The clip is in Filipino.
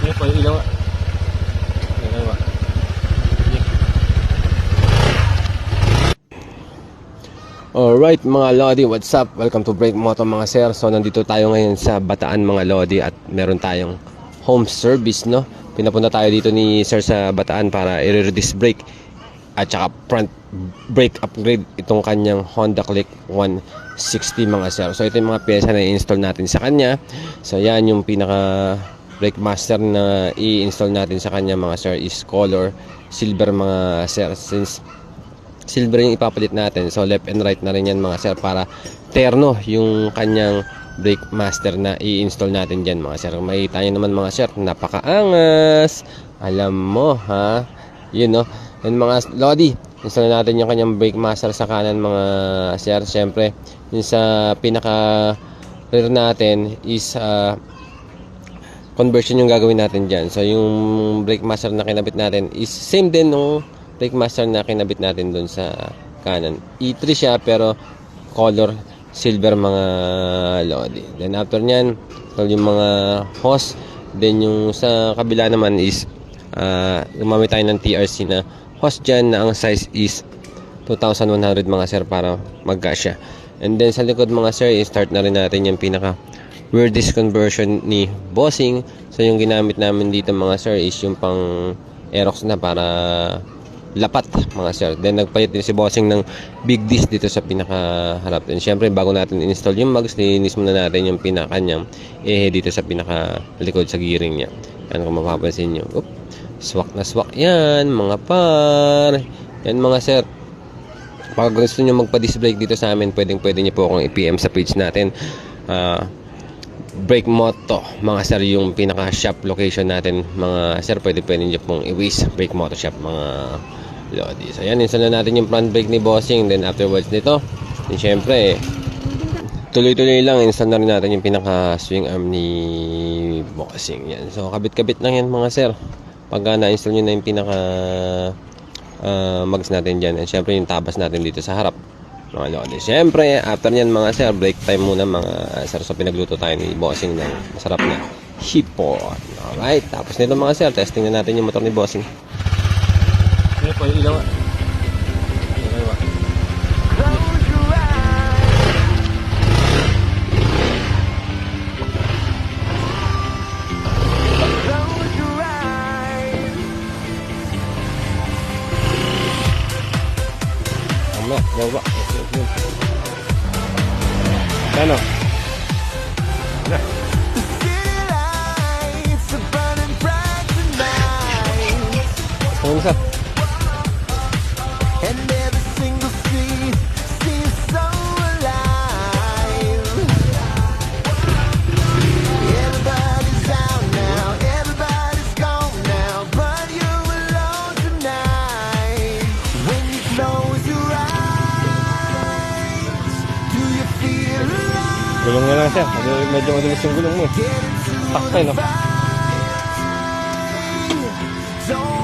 Ini po yung ilaw. Alright mga Lodi, what's up? Welcome to Break Moto mga sir. So nandito tayo ngayon sa Bataan mga Lodi at meron tayong home service, no? Pinapunta tayo dito ni sir sa Bataan para i-reduce brake at saka front brake upgrade itong kanyang Honda Click 160 mga sir. So ito yung mga pyesa na i-install natin sa kanya. So yan yung pinaka brake master na i-install natin sa kanya mga sir is color silver mga sir. Since silver yung ipapalit natin, so left and right na rin yan mga sir para terno yung kanyang brake master na i-install natin dyan mga sir. Makikita nyo naman mga sir, napakaangas, alam mo ha, yun no. And mga Lodi, install natin yung kanyang brake master sa kanan mga sir. Syempre yung sa pinaka rear natin is conversion yung gagawin natin dyan. So yung brake master na kinabit natin is same din nung brake master na kinabit natin dun sa kanan. E3 siya pero color silver mga Lodi. Then after nyan, yung mga hose. Then yung sa kabila naman is gumamit tayo ng TRC na hose dyan na ang size is 2,100 mga sir para magkasya. And then sa likod mga sir, i-start na rin natin yung pinaka rear disc conversion ni Bossing. So yung ginamit namin dito mga sir is yung pang Aerox na para lapat mga sir. Then nagpalit din si Bossing ng big disc dito sa pinakaharap. And syempre bago natin install yung mags, linis muna natin yung pinakanyang dito sa pinaka likod sa gearing niya. Yan kung mapapansin nyo. Oop, swak na swak yan mga par. Yan mga sir, pag gusto nyo magpa-disc brake dito sa amin, pwede nyo po akong i-PM sa page natin. Break Moto mga sir yung pinaka shop location natin mga sir. Pwede nyo pong i-wish Break Moto shop mga Lodi. So yan, install na natin yung front brake ni Bossing. Then afterwards nito, then syempre tuloy-tuloy lang, install na rin natin yung pinaka swing arm ni Bossing. Yan, so kabit-kabit lang yan mga sir pagka na-install nyo na yung pinaka mags natin dyan. And syempre yung tabas natin dito sa harap mga Lodi. Syempre after nyan mga sir, break time muna mga sir. So pinagluto tayo ni Bossing ng masarap na hipon. Alright, tapos nito mga sir, testing na natin yung motor ni Bossing. Ini po yung ilaw. Ano? Yawa. Ano? Nah. Saan? And every single street seems so alive. Everybody's out now, everybody's gone now, but you're alone tonight. When you close your eyes, do you feel alive? Gulong nga lang sir. Medyo madalas yung gulong mo. Takpay no? Don't